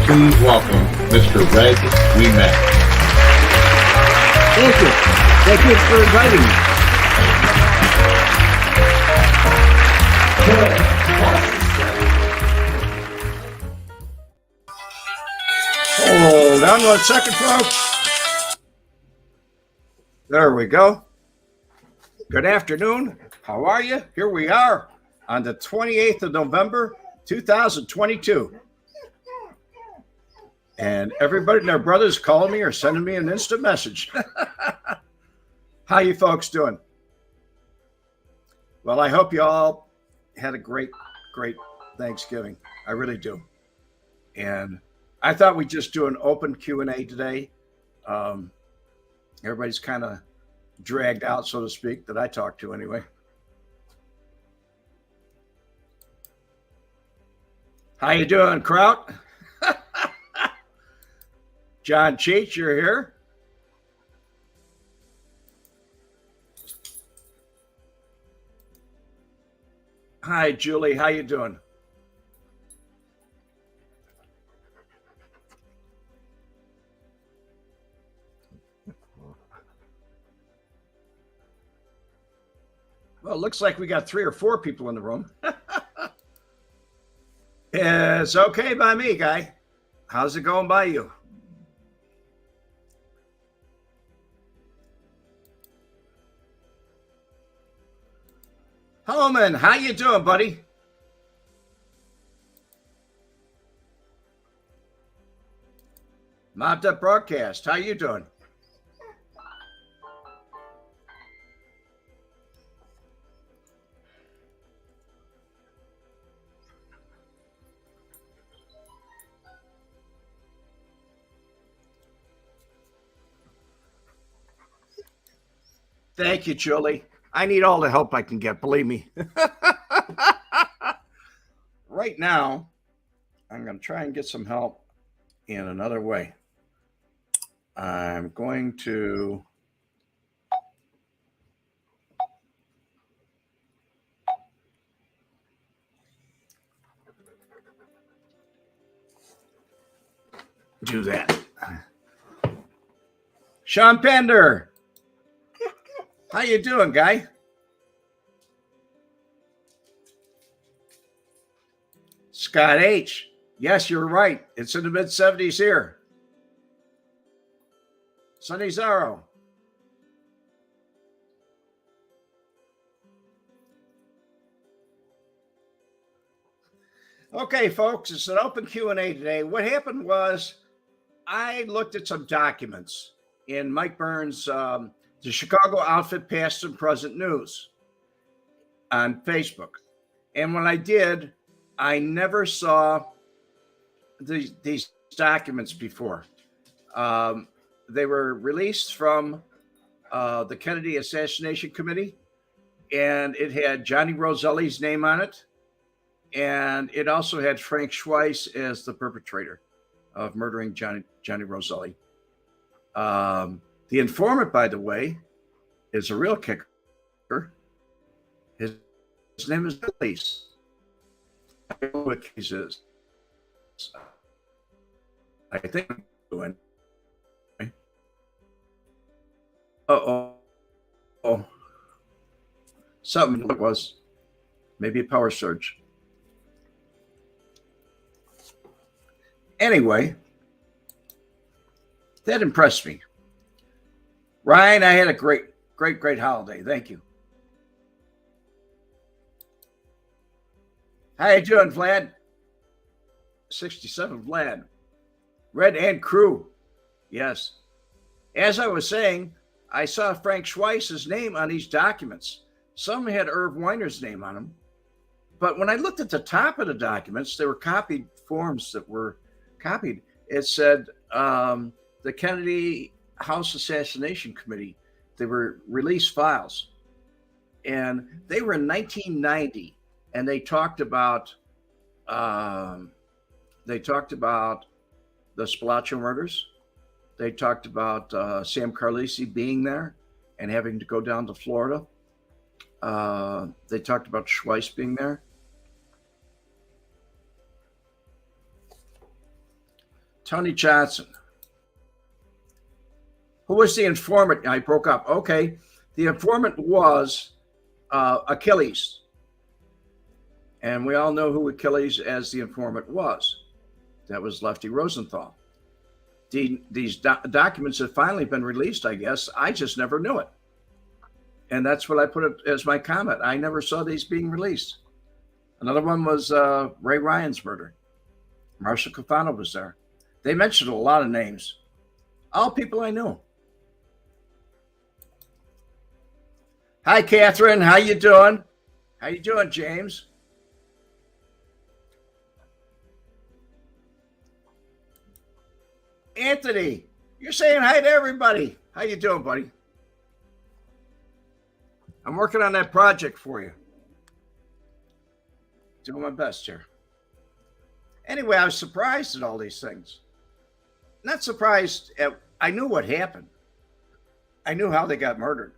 Please welcome Mr. Red Wemack. Thank you. Thank you for inviting me. Hold on 1 second, folks. There we go. Good afternoon. How are you? Here we are on the 28th of November, 2022. And everybody and their brothers calling me or sending me an instant message. How you folks doing? Well, I hope you all had a great Thanksgiving. I really do. And I thought we'd just do an open Q&A today. Everybody's kind of dragged out, so to speak, that I talked to anyway. How you doing, Kraut? John Cheech, you're here. Hi, Julie. How you doing? Well, it looks like we got 3 or 4 people in the room. It's okay by me, Guy. How's it going by you? Holman, how you doing, buddy? Mobbed Up Broadcast, how you doing? Thank you, Julie. I need all the help I can get, believe me. Right now, I'm going to try and get some help in another way. I'm going to do that. Sean Pender. How you doing, Guy? Scott H. Yes, you're right. It's in the mid-70s here. Sunny Zaro. Okay, folks, it's an open Q&A today. What happened was I looked at some documents in Mike Burns' the Chicago Outfit Past and Present News on Facebook. And when I did, I never saw these documents before. They were released from the Kennedy Assassination Committee, and it had Johnny Roselli's name on it. And it also had Frank Schweiss as the perpetrator of murdering Johnny Roselli. The informant, by the way, is a real kicker. His name is Elise. I don't know what case is. I think I'm doing. Oh, something it was. Maybe a power surge. Anyway, that impressed me. Ryan, I had a great holiday. Thank you. How you doing, Vlad? 67, Vlad. Red and Crew. Yes. As I was saying, I saw Frank Schweiss's name on these documents. Some had Irv Weiner's name on them. But when I looked at the top of the documents, they were copied forms that were copied. It said the Kennedy House Assassination Committee. They were released files, and they were in 1990, and they talked about the Spalaccio murders. They talked about Sam Carlisi being there and having to go down to Florida. They talked about Schweiss being there. Tony Johnson. Who was the informant? I broke up. Okay. The informant was Achilles. And we all know who Achilles as the informant was. That was Lefty Rosenthal. These documents have finally been released, I guess. I just never knew it. And that's what I put it as my comment. I never saw these being released. Another one was Ray Ryan's murder. Marshall Cafano was there. They mentioned a lot of names. All people I knew. Hi, Catherine. How you doing? How you doing, James? Anthony, you're saying hi to everybody. How you doing, buddy? I'm working on that project for you. Doing my best here. Anyway, I was surprised at all these things. Not surprised at, I knew what happened. I knew how they got murdered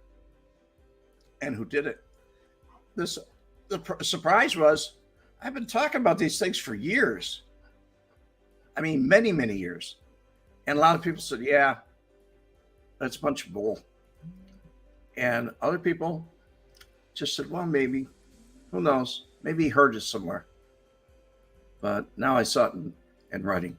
and who did it. The surprise was I've been talking about these things for years. I mean, many, many years. And a lot of people said, yeah, that's a bunch of bull. And other people just said, well, maybe, who knows? Maybe he heard it somewhere. But now I saw it in writing.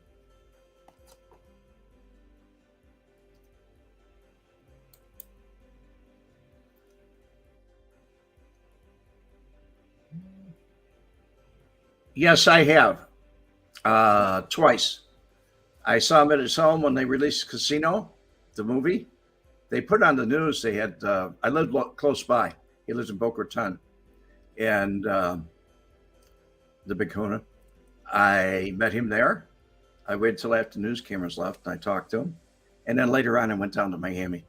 Yes, I have. Twice. I saw him at his home when they released Casino, the movie. They put it on the news. They had, I lived close by. He lives in Boca Raton. And the Big Kahuna. I met him there. I waited till after news cameras left and I talked to him. And then later on, I went down to Miami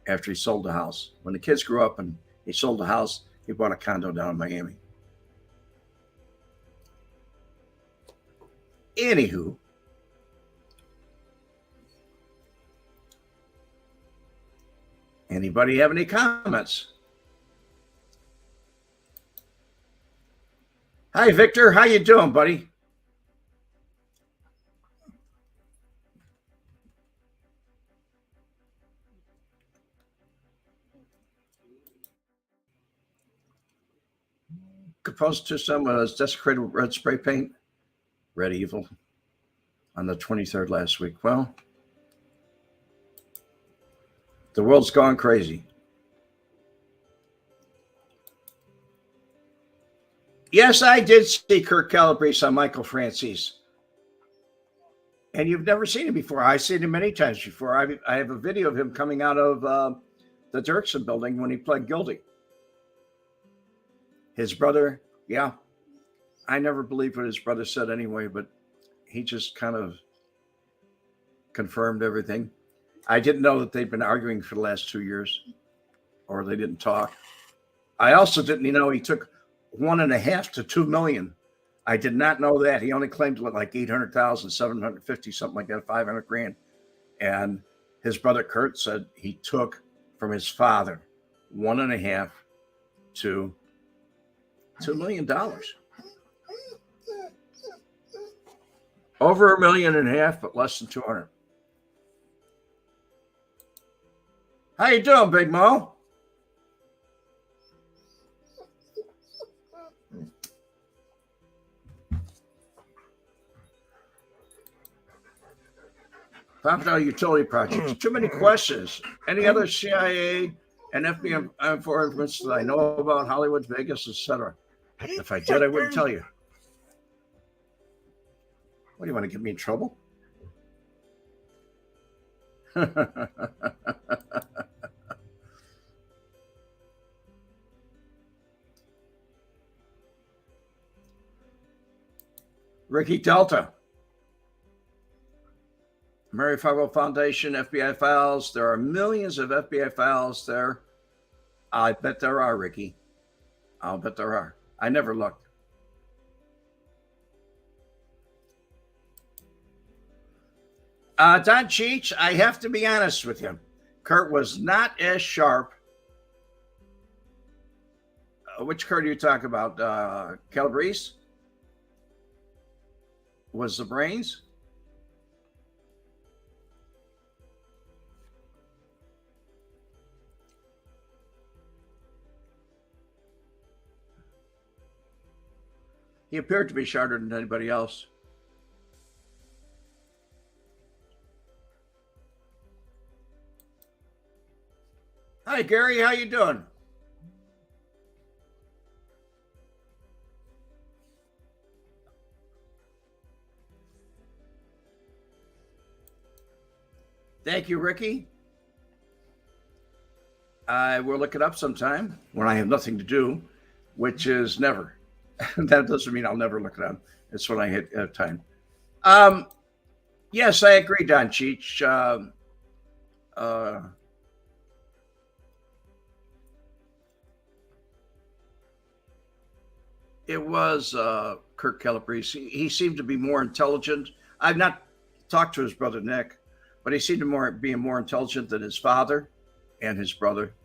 after he sold the house. When the kids grew up and he sold the house, he bought a condo down in Miami. Anywho, anybody have any comments? Hi, Victor. How you doing, buddy? Composed to some desecrated red spray paint, Red Evil, on the 23rd last week. Well, the world's gone crazy. Yes, I did see Kirk Calabrese on Michael Francis. And you've never seen him before. I've seen him many times before. I have a video of him coming out of the Dirksen building when he pled guilty. His brother, yeah. I never believed what his brother said anyway, but he just kind of confirmed everything. I didn't know that they'd been arguing for the last 2 years, or they didn't talk. I also didn't know he took 1.5 to 2 million. I did not know that. He only claimed like 800,000, 750, something like that, 500 grand. And his brother Kurt said he took from his father 1.5 to $2 million. Over 1.5 million, but less than 200. How you doing, Big Mo? Pompano Utility Projects. Too many questions. Any other CIA and FBI informants that I know about, Hollywood, Vegas, etc.? If I did, I wouldn't tell you. What, do you want to get me in trouble? Ricky Delta. Mary Fargo Foundation, FBI files. There are millions of FBI files there. I bet there are, Ricky. I'll bet there are. I never looked. Don Cheech, I have to be honest with you. Kurt was not as sharp. Which Kurt are you talking about? Calabrese? Was the brains? He appeared to be sharper than anybody else. Hi, Gary. How you doing? Thank you, Ricky. I will look it up sometime when I have nothing to do, which is never. That doesn't mean I'll never look it up. It's when I have time. Yes, I agree, Don Cheech. It was Kirk Calabrese. He seemed to be more intelligent. I've not talked to his brother Nick, but he seemed to be more intelligent than his father and his brother.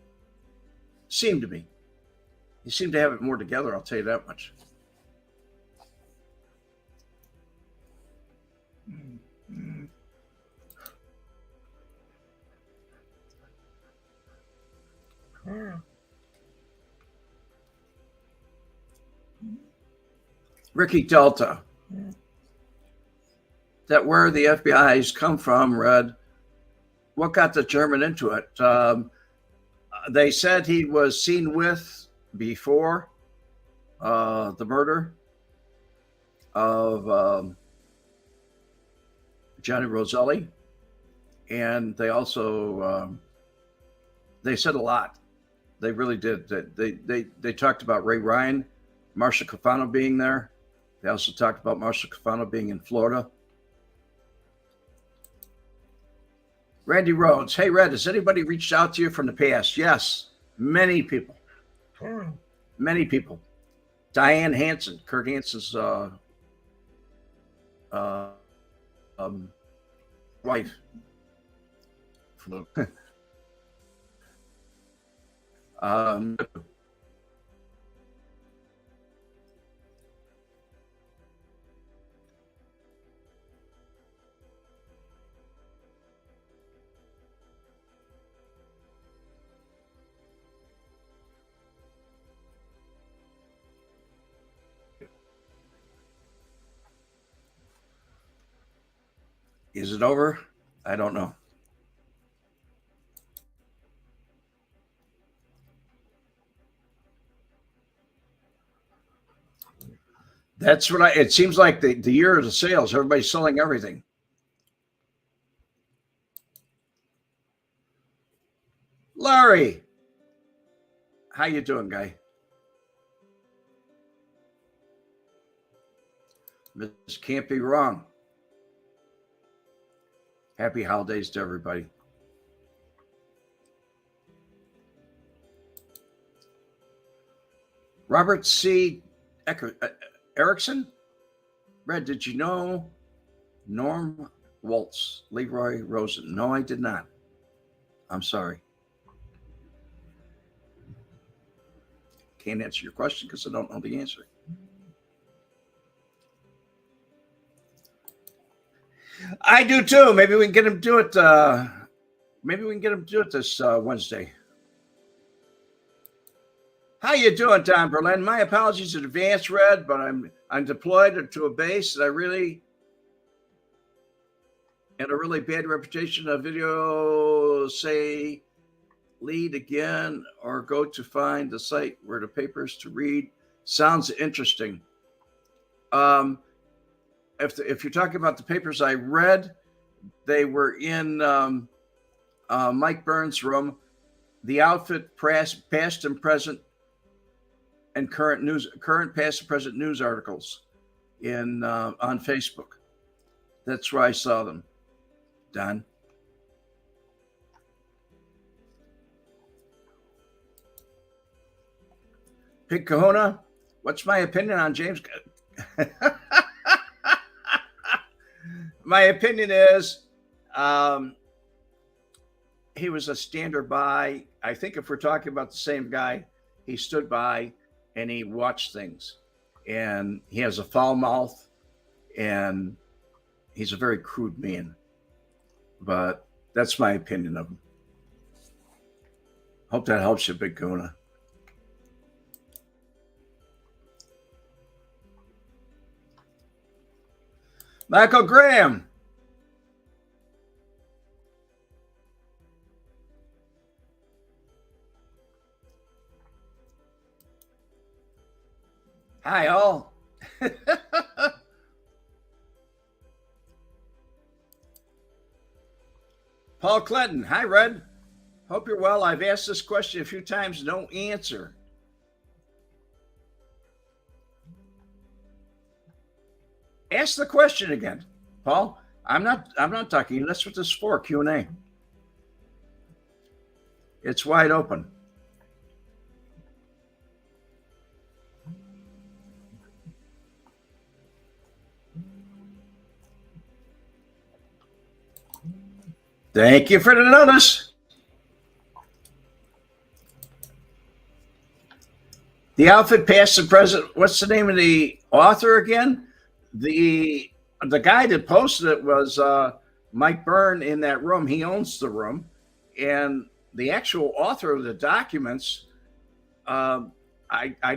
Seemed to be. He seemed to have it more together, I'll tell you that much. Ricky Delta. That where the FBI's come from, Red. What got the German into it? They said he was seen with before the murder of Johnny Roselli, and they also they said a lot. They really did. They talked about Ray Ryan, Marshall Cafano being there. They also talked about Marshall Cafano being in Florida. Randy Rhodes. Hey, Red, has anybody reached out to you from the past? Yes, many people. Many people. Diane Hansen, Kurt Hansen's wife. Is it over? I don't know. That's what it seems like the year of the sales, everybody's selling everything. Larry, how you doing, guy? This can't be wrong. Happy holidays to everybody. Robert C. Erickson? Red, did you know Norm Waltz, Leroy Rosen? No, I did not. I'm sorry. Can't answer your question because I don't know the answer. I do too. Maybe we can get him to do it. Maybe we can get him to do it this Wednesday. How you doing, Don Berlin? My apologies in advance, Red, but I'm deployed to a base that I really and a really bad reputation of video say lead again or go to find the site where the papers to read. Sounds interesting. If you're talking about the papers I read, they were in Mike Burns' room. The outfit past and present and current past and present news articles in on Facebook. That's where I saw them, Don. Pig Kahuna, what's my opinion on James? My opinion is he was a standard by. I think if we're talking about the same guy, he stood by and he watched things. And he has a foul mouth and he's a very crude man. But that's my opinion of him. Hope that helps you, Big Kahuna. Michael Graham. Hi, all. Paul Clinton. Hi, Red. Hope you're well. I've asked this question a few times, no answer. Ask the question again, Paul. I'm not talking. That's what this is for, Q&A. It's wide open. Thank you for the notice. The outfit past the present. What's the name of the author again? The guy that posted it was Mike Byrne in that room. He owns the room, and the actual author of the documents, I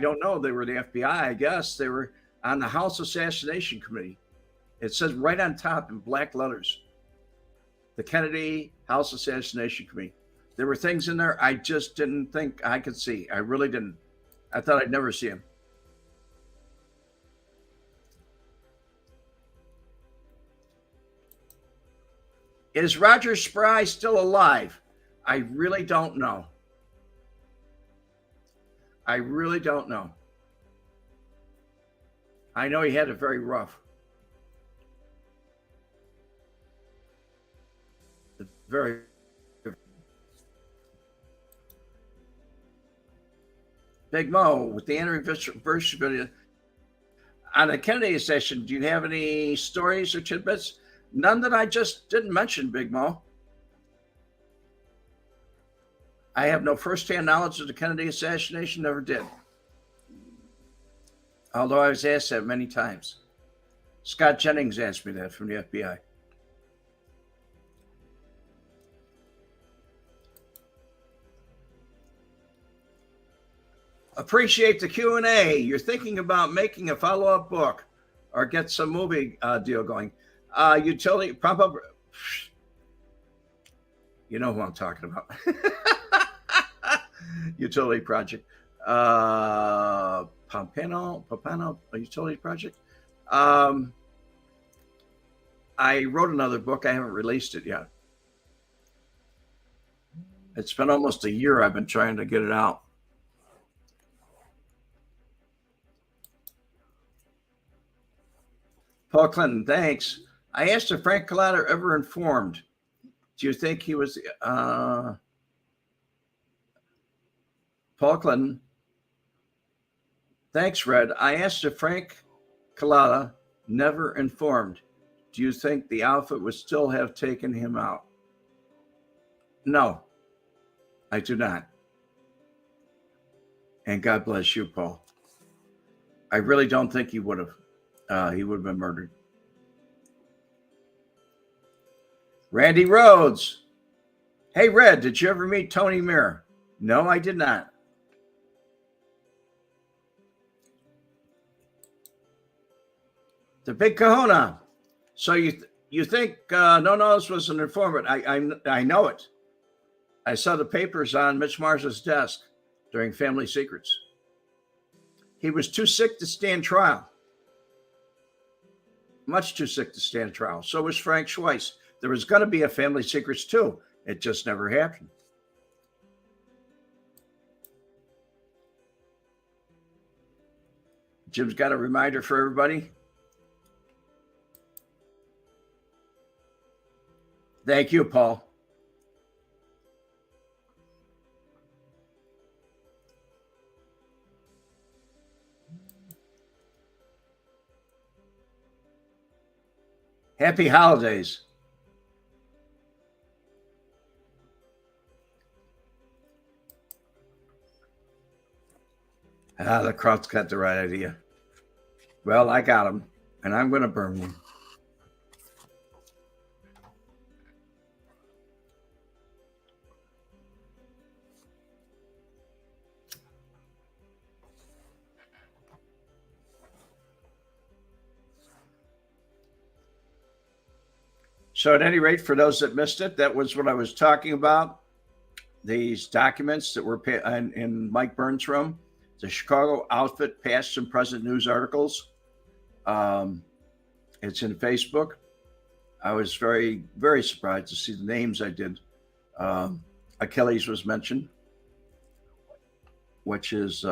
don't know. They were the FBI, I guess. They were on the House Assassination Committee. It says right on top in black letters, the Kennedy House Assassination Committee. There were things in there I just didn't think I could see. I really didn't. I thought I'd never see them. Is Roger Spry still alive? I really don't know. I really don't know. I know he had it very rough. Very. Big Mo, with the anniversary on the Kennedy session, do you have any stories or tidbits? None that I just didn't mention, Big Mo. I have no firsthand knowledge of the Kennedy assassination, never did. Although I was asked that many times. Scott Jennings asked me that from the FBI. Appreciate the Q&A. You're thinking about making a follow-up book or get some movie deal going. Utility, pump up. You know who I'm talking about. Utility project. Pompano, a utility project. I wrote another book. I haven't released it yet. It's been almost a year I've been trying to get it out. Paul Clinton, thanks. I asked if Frank Collada ever informed. Do you think he was Paul Clinton? Thanks, Red. I asked if Frank Collada never informed. Do you think the outfit would still have taken him out? No, I do not. And God bless you, Paul. I really don't think he would have. He would have been murdered. Randy Rhodes. Hey, Red, did you ever meet Tony Mir? No, I did not. The Big Kahuna. So you think No Nose was an informant? I know it. I saw the papers on Mitch Mars's desk during Family Secrets. He was too sick to stand trial. Much too sick to stand trial. So was Frank Schweiss. There was going to be a Family Secrets 2. It just never happened. Jim's got a reminder for everybody. Thank you, Paul. Happy holidays. The Kraut's got the right idea. Well, I got him, and I'm going to burn one. So, at any rate, for those that missed it, that was what I was talking about. These documents that were in Mike Burns' room, the Chicago Outfit past and present news articles. It's in Facebook. I was very, very surprised to see the names I did. Achilles was mentioned, which is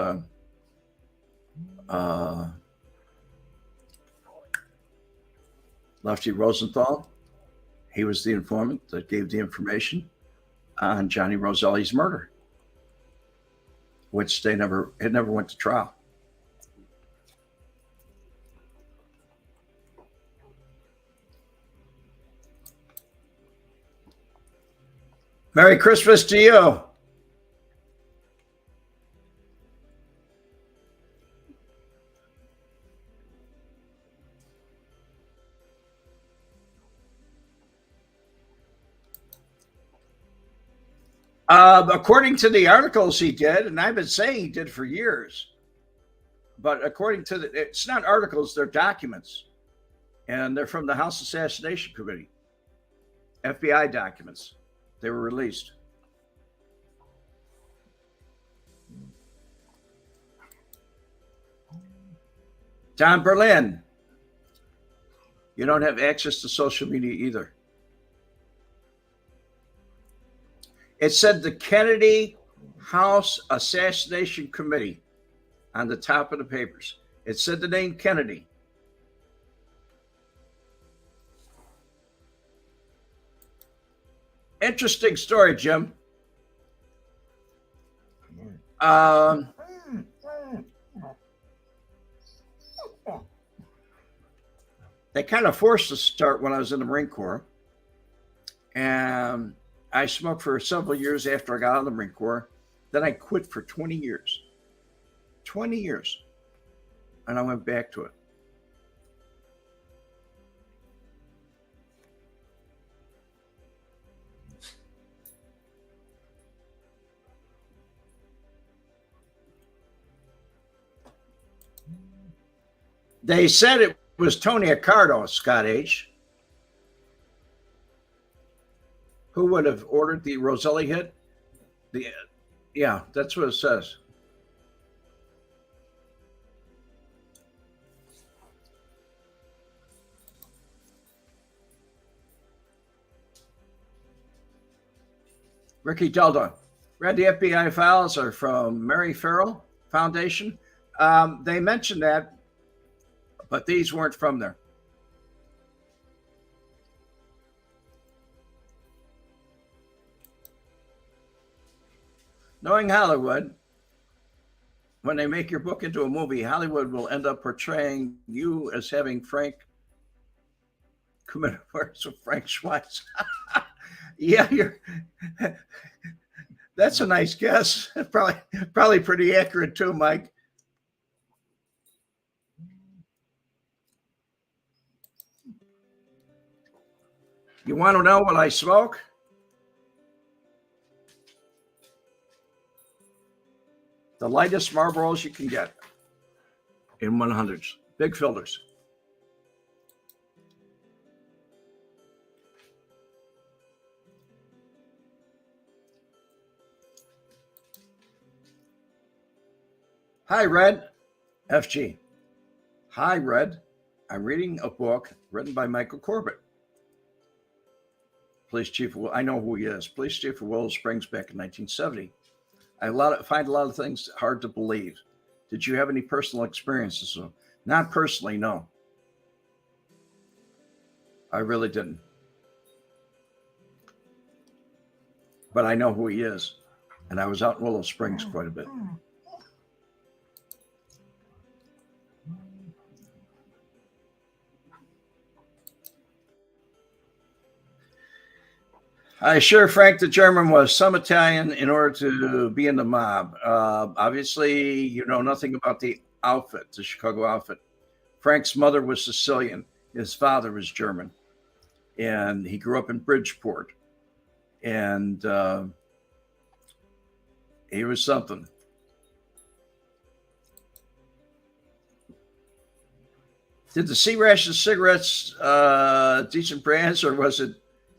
Lefty Rosenthal. He was the informant that gave the information on Johnny Roselli's murder, which it never went to trial. Merry Christmas to you. According to the articles he did, and I've been saying he did for years, but according to it's not articles, they're documents, and they're from the House Assassination Committee, FBI documents. They were released. Don Berlin, you don't have access to social media either. It said the Kennedy House Assassination Committee on the top of the papers. It said the name Kennedy. Interesting story, Jim. They kind of forced us to start when I was in the Marine Corps. And I smoked for several years after I got out of the Marine Corps. Then I quit for 20 years. 20 years. And I went back to it. They said it was Tony Accardo, Scott H., who would have ordered the Roselli hit. Yeah, that's what it says. Ricky Delda. Read the FBI files are from Mary Farrell Foundation. They mentioned that, but these weren't from there. Knowing Hollywood, when they make your book into a movie, Hollywood will end up portraying you as having Frank committed murders with Frank Schweitz. Yeah, that's a nice guess. Probably pretty accurate too, Mike. You want to know what I smoke? The lightest Marlboros you can get in 100s, big filters. Hi, Red. FG. Hi, Red. I'm reading a book written by Michael Corbett. Police chief, I know who he is. Police chief of Willow Springs back in 1970. I find a lot of things hard to believe. Did you have any personal experiences? Not personally, no. I really didn't. But I know who he is. And I was out in Willow Springs quite a bit. I assure Frank the German was some Italian in order to be in the mob. Obviously, you know nothing about the outfit, the Chicago outfit. Frank's mother was Sicilian. His father was German. And he grew up in Bridgeport. And he was something. Did the Sea Ration cigarettes decent brands, or was it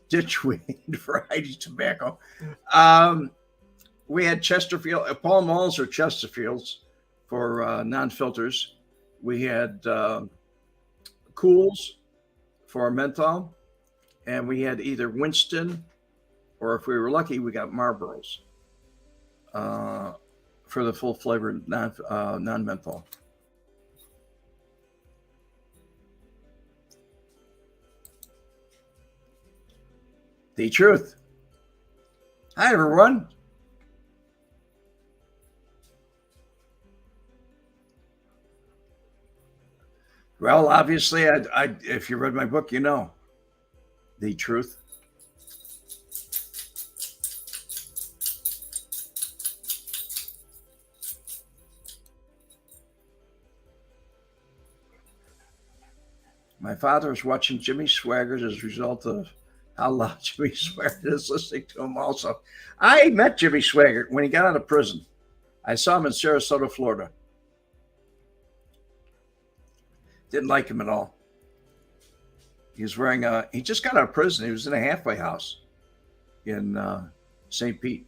ditchweed variety tobacco? We had Chesterfield, Paul Malls or Chesterfields for non-filters. We had Cools for menthol, and we had either Winston, or if we were lucky, we got Marlboros for the full flavored non-menthol. The truth. Hi, everyone. Well, obviously, if you read my book, you know the truth. My father was watching Jimmy Swaggart as a result of how loud Jimmy Swaggart is listening to him also. I met Jimmy Swaggart when he got out of prison. I saw him in Sarasota, Florida. Didn't like him at all. He was wearing he just got out of prison. He was in a halfway house in St. Pete.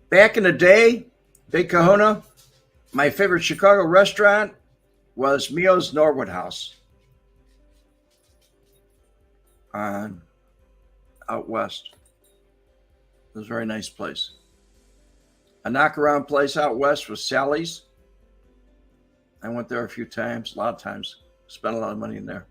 Back in the day, Big Kahuna, my favorite Chicago restaurant was Mio's Norwood House out west. It was a very nice place. A knockaround place out west was Sally's. I went there a few times, a lot of times. Spent a lot of money in there.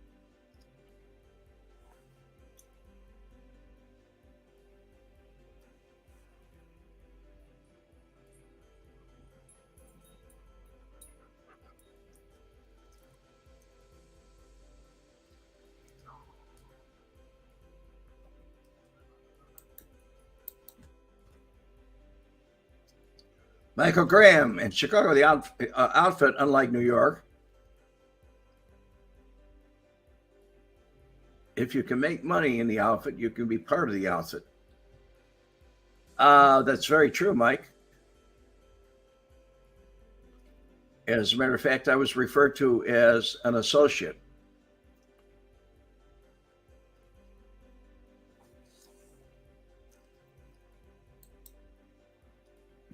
Michael Graham in Chicago, the outfit, unlike New York, if you can make money in the outfit, you can be part of the outfit. That's very true, Mike. As a matter of fact, I was referred to as an associate.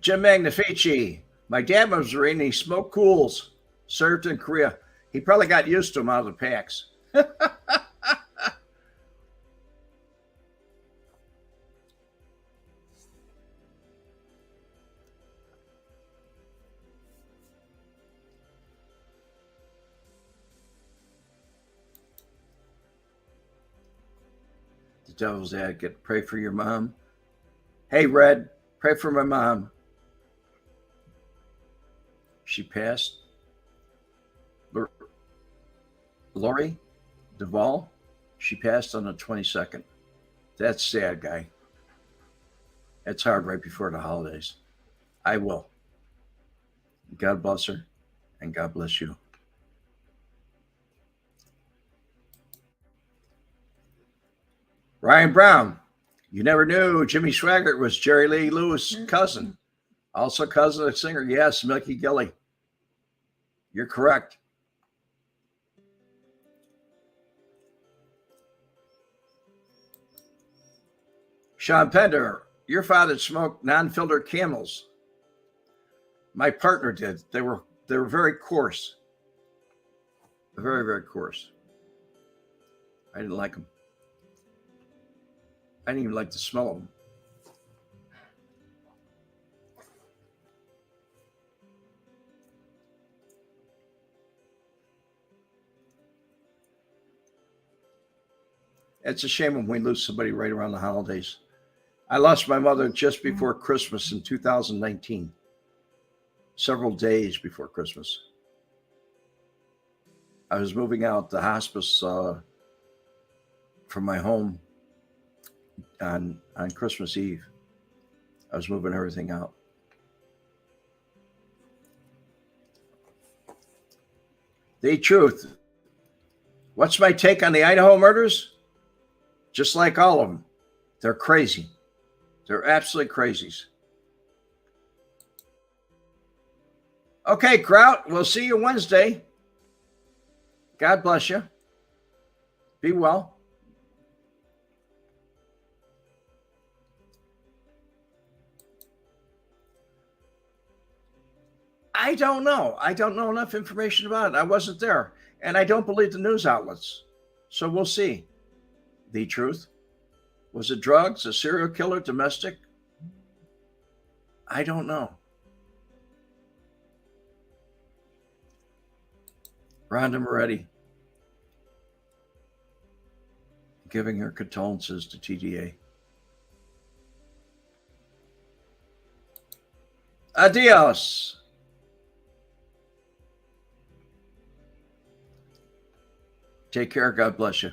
Jim Magnifici. My dad was Marine. He smoked Cools, served in Korea. He probably got used to them out of the packs. The Devil's Advocate. Pray for your mom. Hey, Red, pray for my mom. She passed. Lori Duvall, she passed on the 22nd. That's sad, guy. It's hard right before the holidays. I will. God bless her, and God bless you. Ryan Brown, you never knew Jimmy Swaggart was Jerry Lee Lewis' cousin. Also cousin of the singer, yes, Milky Gilly. You're correct. Sean Pender, your father smoked non-filter Camels. My partner did. They were very coarse. Very, very coarse. I didn't like them. I didn't even like the smell of them. It's a shame when we lose somebody right around the holidays. I lost my mother just before Christmas in 2019, several days before Christmas. I was moving out the hospice from my home on Christmas Eve. I was moving everything out. The truth. What's my take on the Idaho murders? Just like all of them, they're crazy. They're absolute crazies. Okay, Kraut, we'll see you Wednesday. God bless you. Be well. I don't know. I don't know enough information about it. I wasn't there. And I don't believe the news outlets. So we'll see. The truth. Was it drugs, a serial killer, domestic? I don't know. Rhonda Moretti giving her condolences to TDA. Adios. Take care. God bless you.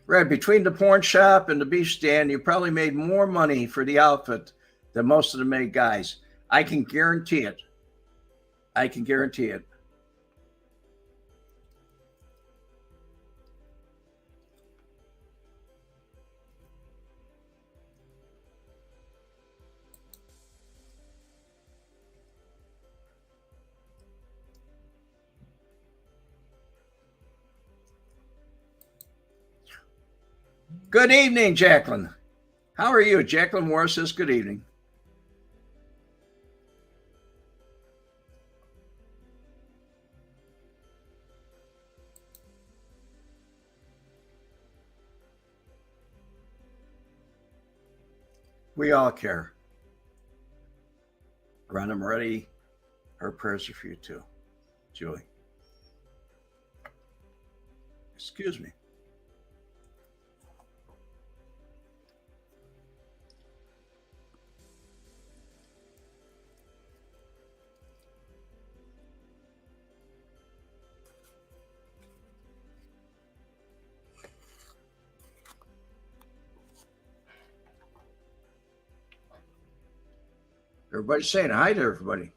Red, between the porn shop and the beef stand, you probably made more money for the outfit than most of the made guys. I can guarantee it. I can guarantee it. Good evening, Jacqueline. How are you? Jacqueline Morris says good evening. We all care. Rhonda Moretti, her prayers are for you too. Julie. Excuse me. Everybody's saying hi to everybody.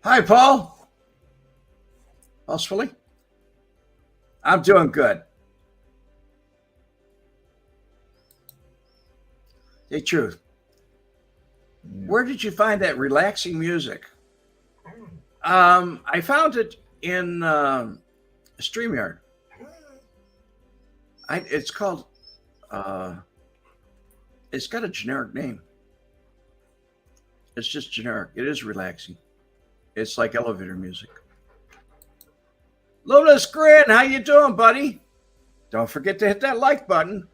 Hi, Paul. Housefuly. I'm doing good. The truth. Where did you find that relaxing music? I found it in StreamYard. It's called. It's got a generic name. It's just generic. It is relaxing. It's like elevator music. Luminous Grin, how you doing, buddy? Don't forget to hit that like button.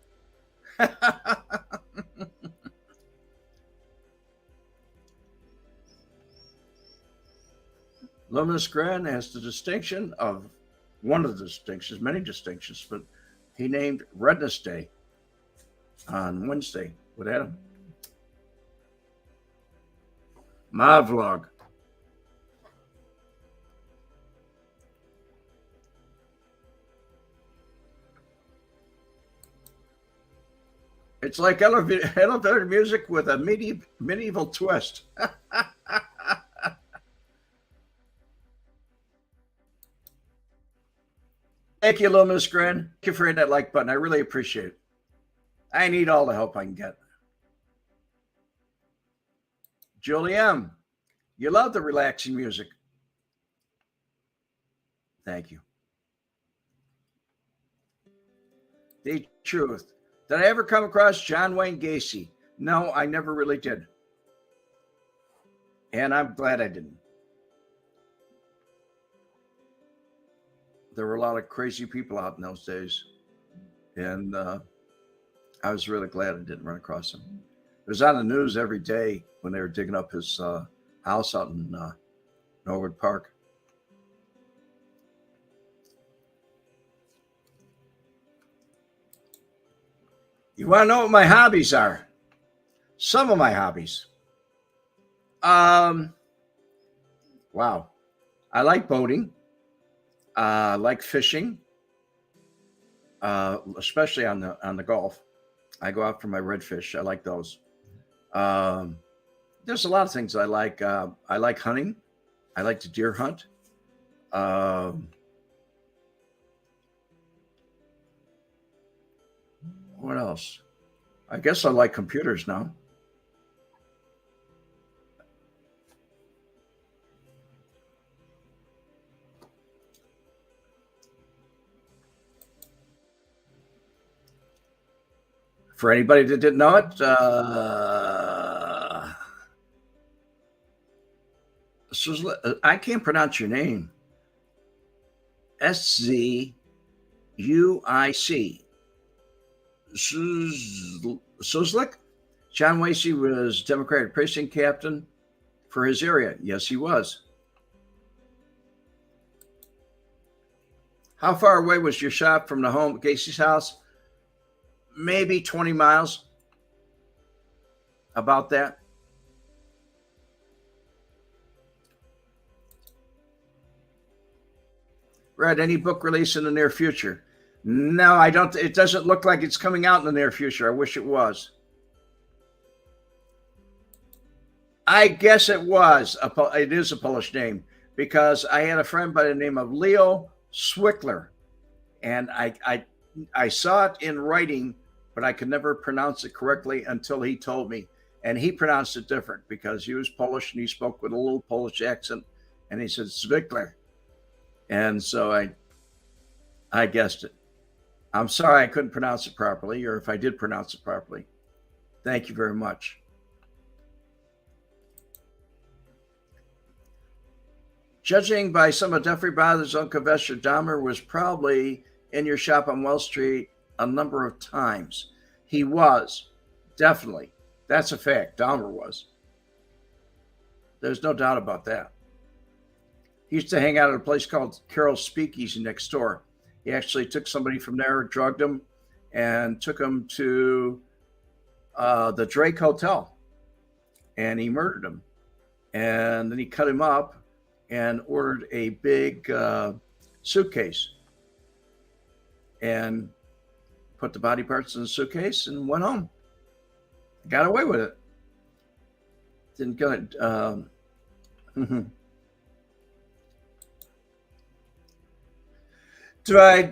Luminous Grin has the distinction of one of the distinctions, many distinctions, but he named Redness Day on Wednesday with Adam. My vlog. It's like elevator music with a medieval twist. Thank you, Luminous Grin. Thank you for hitting that like button. I really appreciate it. I need all the help I can get. Julie M., you love the relaxing music. Thank you. The truth. Did I ever come across John Wayne Gacy? No, I never really did. And I'm glad I didn't. There were a lot of crazy people out in those days. And I was really glad I didn't run across him. It was on the news every day when they were digging up his house out in Norwood Park. You want to know what my hobbies are? Some of my hobbies. Wow. I like boating. I like fishing, especially on the Gulf. I go out for my redfish. I like those. There's a lot of things I like. I like hunting. I like to deer hunt. Um, what else? I guess I like computers now. For anybody that didn't know it, I can't pronounce your name. SZUIC. Suslik? John Wasey was Democratic precinct captain for his area. Yes, he was. How far away was your shop from the home, Gacy's house? Maybe 20 miles. About that. Read any book release in the near future? No, I don't. It doesn't look like it's coming out in the near future. I wish it was. I guess it was. It is a Polish name because I had a friend by the name of Leo Swickler, and I saw it in writing, but I could never pronounce it correctly until he told me. And he pronounced it different because he was Polish and he spoke with a little Polish accent, and he said Swickler, and so I guessed it. I'm sorry I couldn't pronounce it properly, or if I did pronounce it properly. Thank you very much. Judging by some of Jeffrey Brothers' Uncle Vester, Dahmer was probably in your shop on Wall Street a number of times. He was, definitely. That's a fact. Dahmer was. There's no doubt about that. He used to hang out at a place called Carol's Speakeasy next door. He actually took somebody from there, drugged him, and took him to the Drake Hotel. And he murdered him. And then he cut him up and ordered a big suitcase and put the body parts in the suitcase and went home. Got away with it. Didn't get it. Do I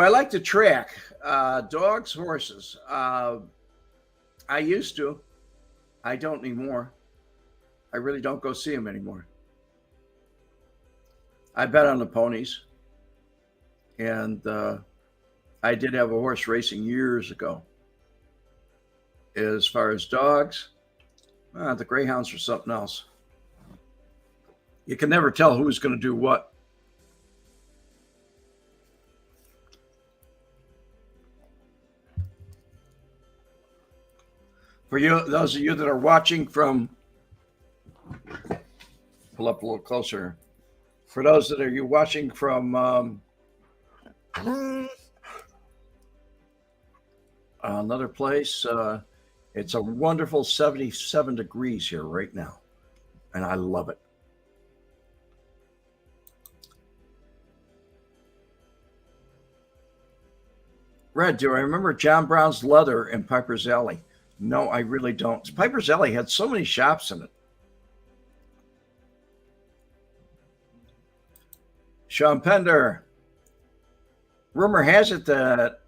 like to track dogs, horses? I used to. I don't anymore. I really don't go see them anymore. I bet on the ponies, and I did have a horse racing years ago. As far as dogs, the greyhounds are something else. You can never tell who's going to do what. For you, those of you that are watching from, pull up a little closer. For those that are you watching from another place, it's a wonderful 77 degrees here right now, and I love it. Red, do I remember John Brown's Leather in Piper's Alley? No, I really don't. Piper's Alley had so many shops in it. Sean Pender. Rumor has it that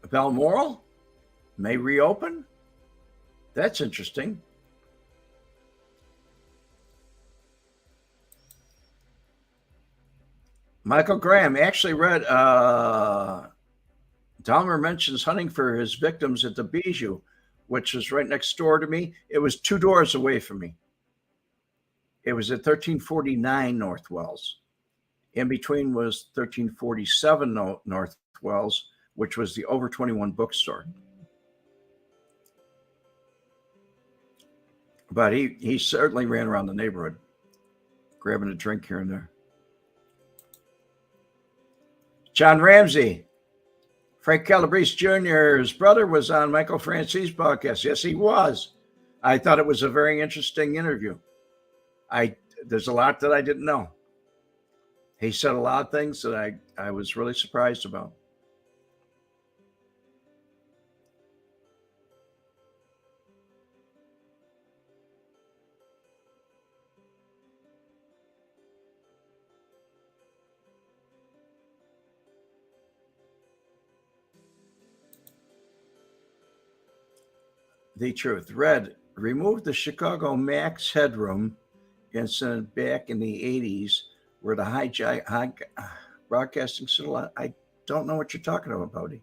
Balmoral may reopen. That's interesting. Michael Graham actually read Dahmer mentions hunting for his victims at the Bijou, which is right next door to me. It was 2 doors away from me. It was at 1349 North Wells. In between was 1347 North Wells, which was the Over 21 bookstore. But he certainly ran around the neighborhood, grabbing a drink here and there. John Ramsey. Frank Calabrese Jr.'s brother was on Michael Francie's podcast. Yes, he was. I thought it was a very interesting interview. There's a lot that I didn't know. He said a lot of things that I was really surprised about. The truth. Red, remove the Chicago Max headroom incident back in the 80s where the high broadcasting satellite. I don't know what you're talking about, Bodie.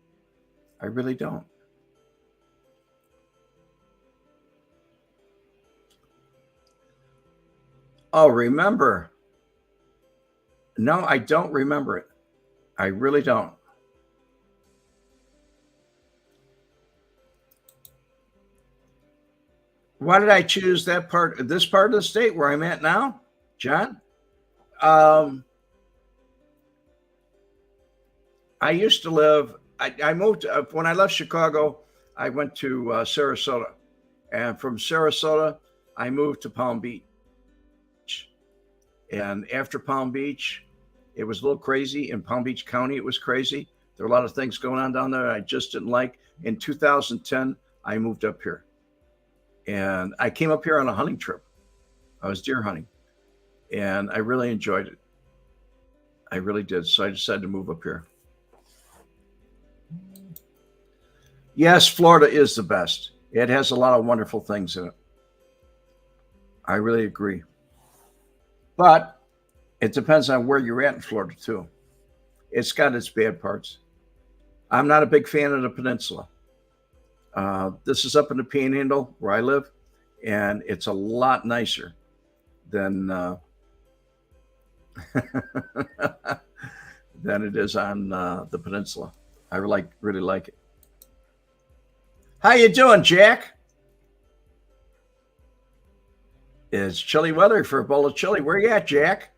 I really don't. Oh, remember? No, I don't remember it. I really don't. Why did I choose this part of the state where I'm at now, John? I used to live, I moved, when I left Chicago, I went to Sarasota. And from Sarasota, I moved to Palm Beach. And after Palm Beach, it was a little crazy. In Palm Beach County, it was crazy. There were a lot of things going on down there I just didn't like. In 2010, I moved up here. And I came up here on a hunting trip. I was deer hunting. And I really enjoyed it. I really did. So I decided to move up here. Yes, Florida is the best. It has a lot of wonderful things in it. I really agree. But it depends on where you're at in Florida, too. It's got its bad parts. I'm not a big fan of the peninsula. This is up in the Panhandle where I live, and it's a lot nicer than than it is on the peninsula. I really like it. How you doing, Jack? It's chilly weather for a bowl of chili. Where you at, Jack?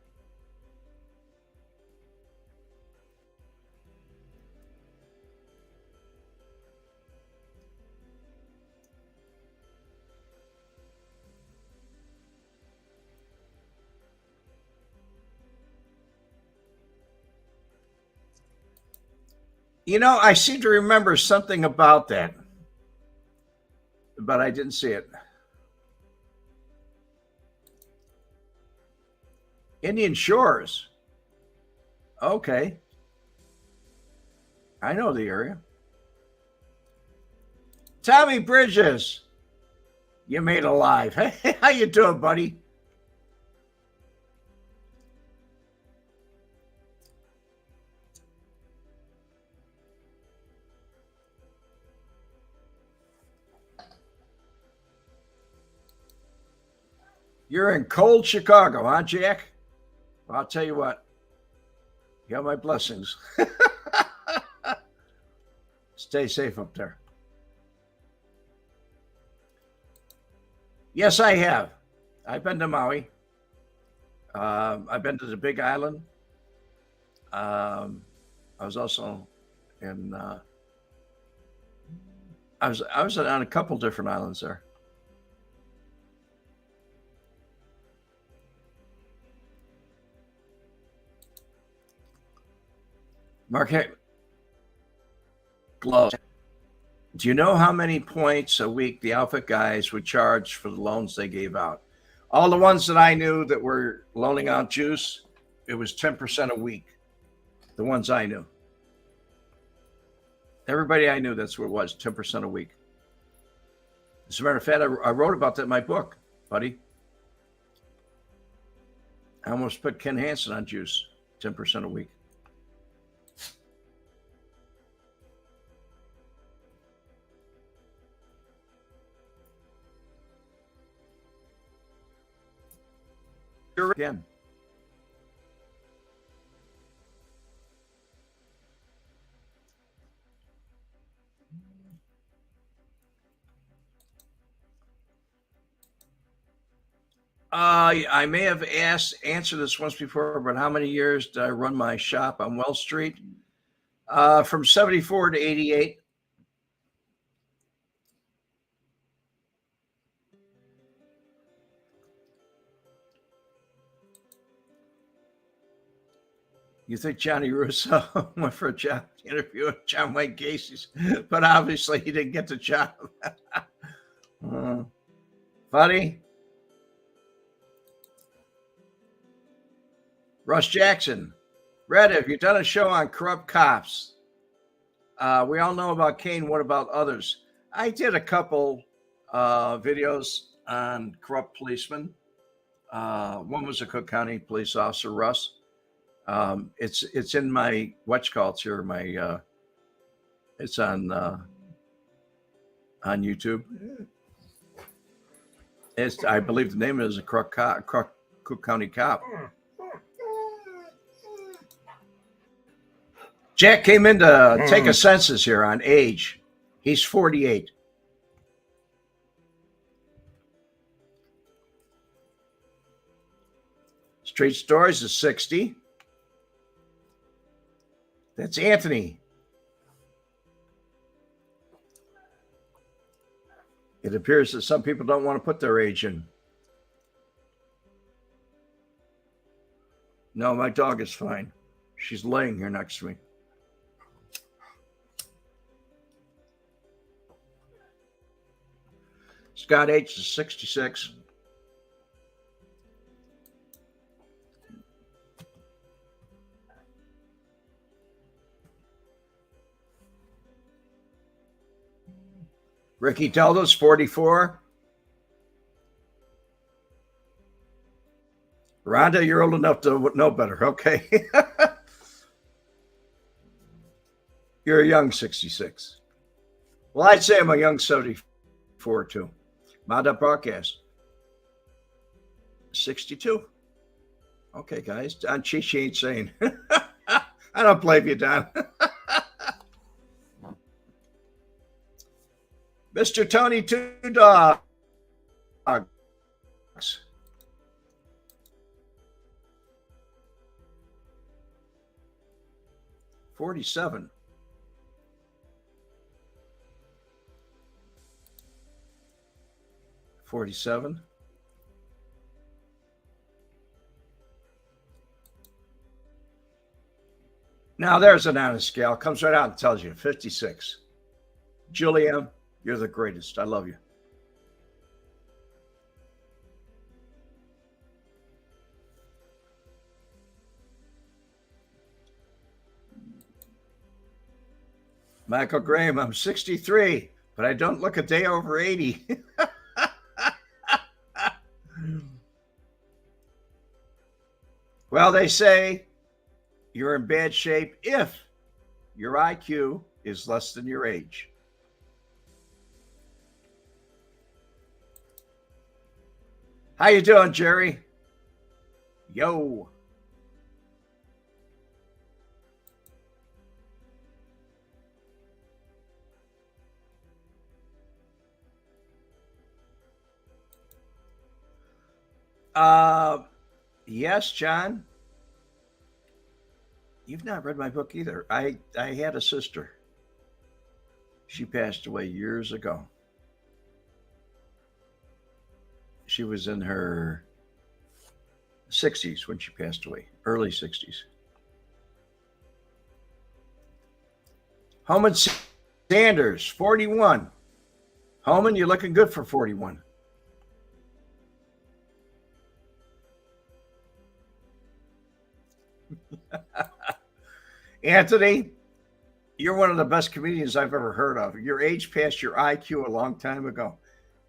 You know, I seem to remember something about that, but I didn't see it. Indian Shores. Okay. I know the area. Tommy Bridges. You made it alive. Hey, how you doing, buddy? You're in cold Chicago, huh, Jack? Well, I'll tell you what. You got my blessings. Stay safe up there. Yes, I have. I've been to Maui. I've been to the Big Island. I was also in. I was on a couple different islands there. Mark Gloves. Do you know how many points a week the outfit guys would charge for the loans they gave out? All the ones that I knew that were loaning out juice, it was 10% a week. The ones I knew. Everybody I knew, that's what it was, 10% a week. As a matter of fact, I wrote about that in my book, buddy. I almost put Ken Hansen on juice, 10% a week. Again. I may have answered this once before, but how many years did I run my shop on Wells Street? From 74 to 88. You think Johnny Russo went for a job interview with John Wayne Gacy's, but obviously he didn't get the job. Buddy. Russ Jackson. Red, have you done a show on corrupt cops? We all know about Kane. What about others? I did a couple videos on corrupt policemen. One was a Cook County police officer, Russ. It's in my whatchcalls here. My it's on YouTube. It's, I believe the name is a Cook County cop. Jack came in to take a census here on age. He's 48. Street Stories is 60. That's Anthony. It appears that some people don't want to put their age in. No, my dog is fine. She's laying here next to me. Scott H is 66. Ricky Teldo's 44. Rhonda, you're old enough to know better. Okay. You're a young 66. Well, I'd say I'm a young 74 too. Mod Broadcast. 62. Okay, guys. Don Chichi ain't saying. I don't blame you, Don. Mr. Tony Two Dogs. 47. Now there's an honest scale. Comes right out and tells you 56. Julia, you're the greatest. I love you. Michael Graham, I'm 63, but I don't look a day over 80. Well, they say you're in bad shape if your IQ is less than your age. How you doing, Jerry? Yo. Yes, John. You've not read my book either. I had a sister. She passed away years ago. She was in her 60s when she passed away, early 60s. Homan Sanders, 41. Homan, you're looking good for 41. Anthony, you're one of the best comedians I've ever heard of. Your age passed your IQ a long time ago.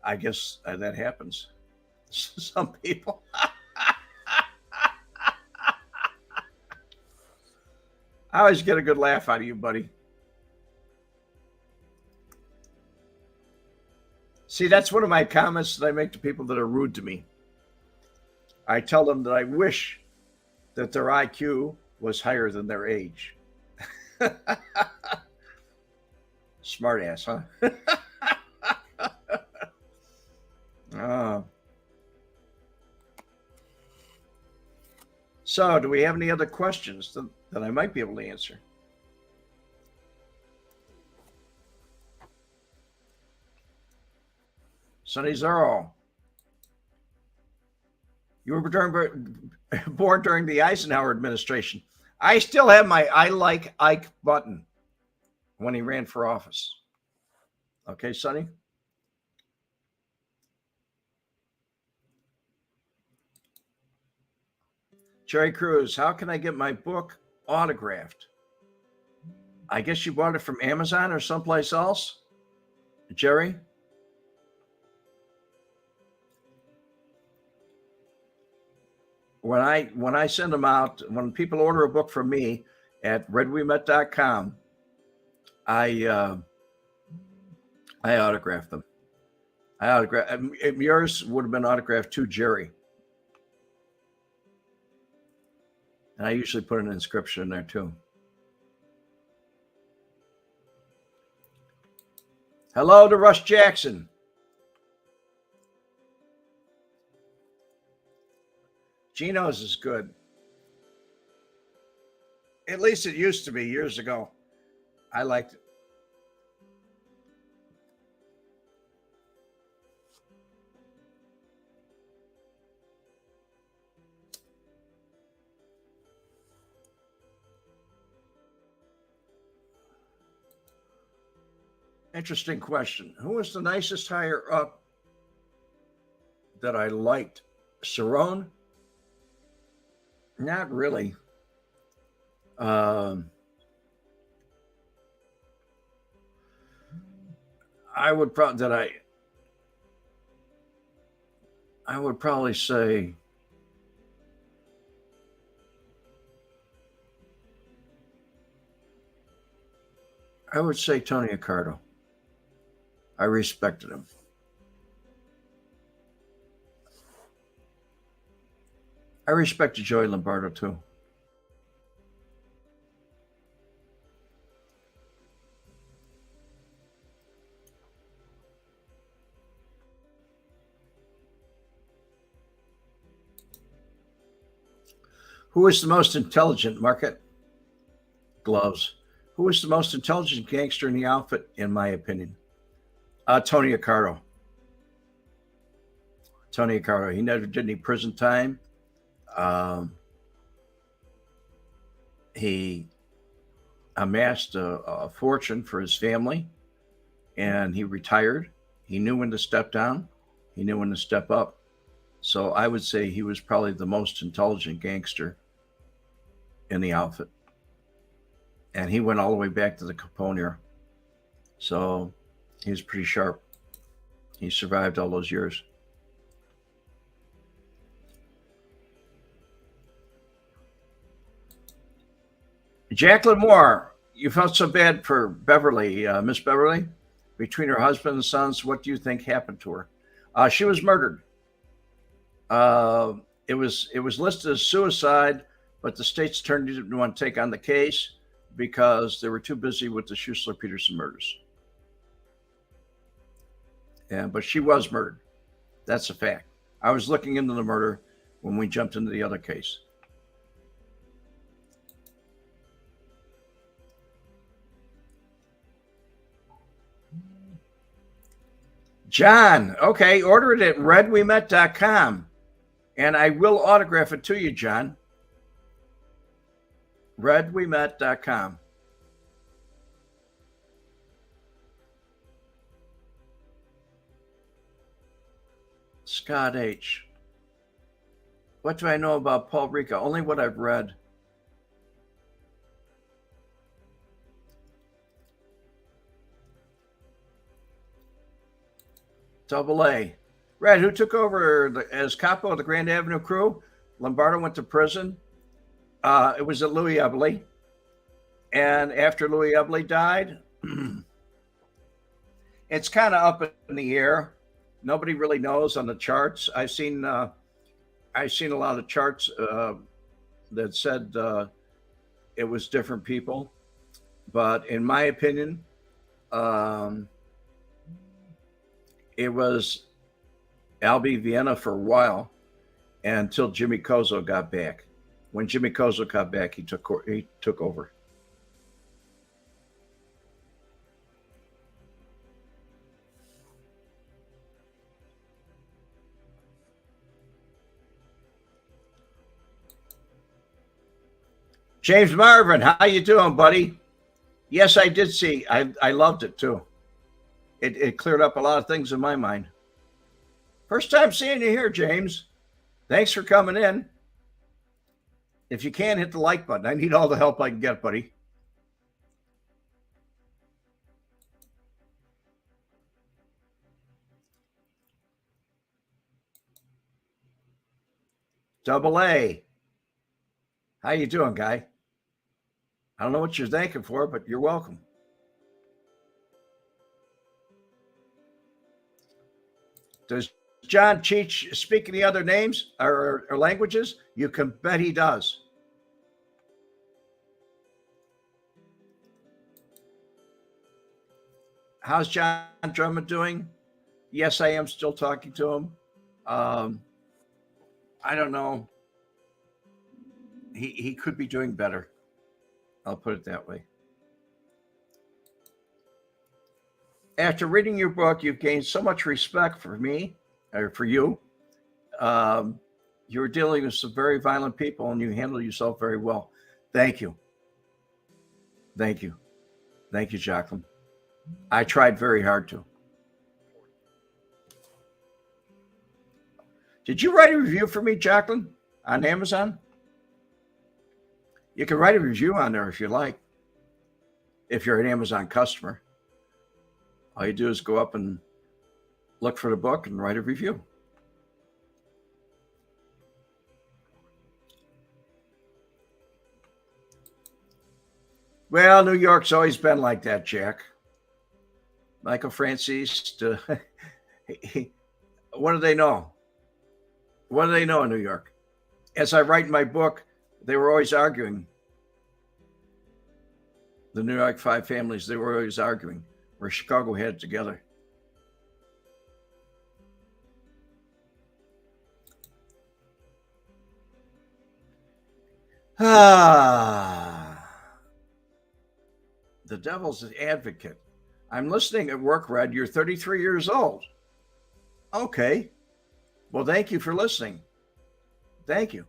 I guess that happens. Some people. I always get a good laugh out of you, buddy. See, that's one of my comments that I make to people that are rude to me. I tell them that I wish that their IQ was higher than their age. Smart ass, huh? So, do we have any other questions that I might be able to answer? Sonny Zero. You were born during the Eisenhower administration. I still have my I like Ike button when he ran for office. Okay, Sonny? Jerry Cruz, how can I get my book autographed? I guess you bought it from Amazon or someplace else? Jerry? when I send them out, when people order a book from me at redwemet.com, I autograph them. Yours would have been autographed to Jerry, and I usually put an inscription in there too. Hello to Russ Jackson. Geno's is good. At least it used to be years ago. I liked it. Interesting question. Who was the nicest higher up that I liked? Cerrone? Not really. I would probably say Tony Accardo. I respected him. I respected Joey Lombardo too. Who is the most intelligent? Market gloves. Who is the most intelligent gangster in the outfit, in my opinion? Tony Accardo. Tony Accardo. He never did any prison time. He amassed a fortune for his family, and he retired. He knew when to step down. He knew when to step up. So I would say he was probably the most intelligent gangster in the outfit. And he went all the way back to the Capone era. So he was pretty sharp. He survived all those years. Jacqueline Moore, you felt so bad for Beverly, Miss Beverly, between her husband and sons. What do you think happened to her? She was murdered. It was listed as suicide, but the state's attorney didn't want to take on the case because they were too busy with the Schuessler Peterson murders. Yeah, but she was murdered. That's a fact. I was looking into the murder when we jumped into the other case. John, okay, order it at redwemet.com, and I will autograph it to you, John. redwemet.com. Scott H. What do I know about Paul Ricca? Only what I've read. Double A. Red, who took over as capo of the Grand Avenue crew? Lombardo went to prison. It was at Louis Ebley. And after Louis Ebley died, it's kind of up in the air. Nobody really knows on the charts. I've seen a lot of charts that said it was different people. But in my opinion, it was Albie Vienna for a while until Jimmy Kozo got back. When Jimmy Kozo got back, he took over. James Marvin, how you doing, buddy? Yes, I did see. I loved it too. It cleared up a lot of things in my mind. First time seeing you here, James. Thanks for coming in. If you can, hit the like button. I need all the help I can get, buddy. Double A. How you doing, guy? I don't know what you're thanking for, but you're welcome. Does John Cheech speak any other names or languages? You can bet he does. How's John Drummond doing? Yes, I am still talking to him. I don't know. He could be doing better. I'll put it that way. After reading your book, you've gained so much respect for me, or for you. You're dealing with some very violent people, and you handle yourself very well. Thank you. Thank you. Thank you, Jacqueline. I tried very hard to. Did you write a review for me, Jacqueline, on Amazon? You can write a review on there if you like, if you're an Amazon customer. All you do is go up and look for the book and write a review. Well, New York's always been like that, Jack. Michael Francis, what do they know? What do they know in New York? As I write in my book, they were always arguing. The New York five families, they were always arguing, where Chicago had it together. The devil's advocate. I'm listening at work, Red. You're 33 years old. Okay. Well, thank you for listening. Thank you.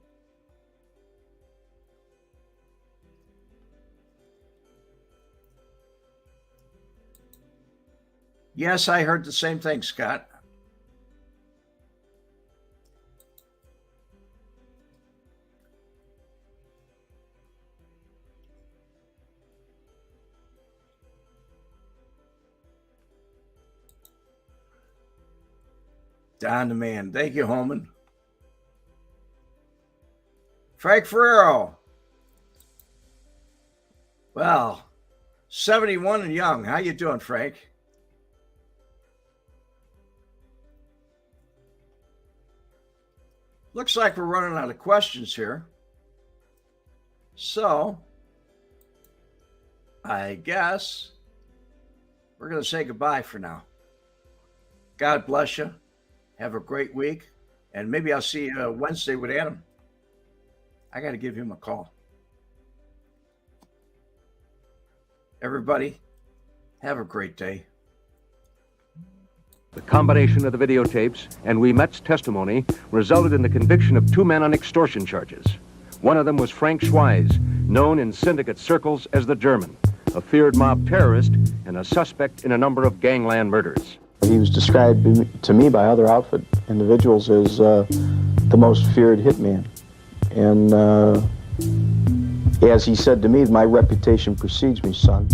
Yes, I heard the same thing, Scott. Don the man. Thank you, Holman. Frank Ferrero. Well, 71 and young. How you doing, Frank? Looks like we're running out of questions here. So, I guess we're going to say goodbye for now. God bless you. Have a great week. And maybe I'll see you Wednesday with Adam. I got to give him a call. Everybody, have a great day. The combination of the videotapes and Ouimette's testimony resulted in the conviction of two men on extortion charges. One of them was Frank Schweiz, known in syndicate circles as the German, a feared mob terrorist and a suspect in a number of gangland murders. He was described to me by other outfit individuals as the most feared hitman. And as he said to me, my reputation precedes me, son.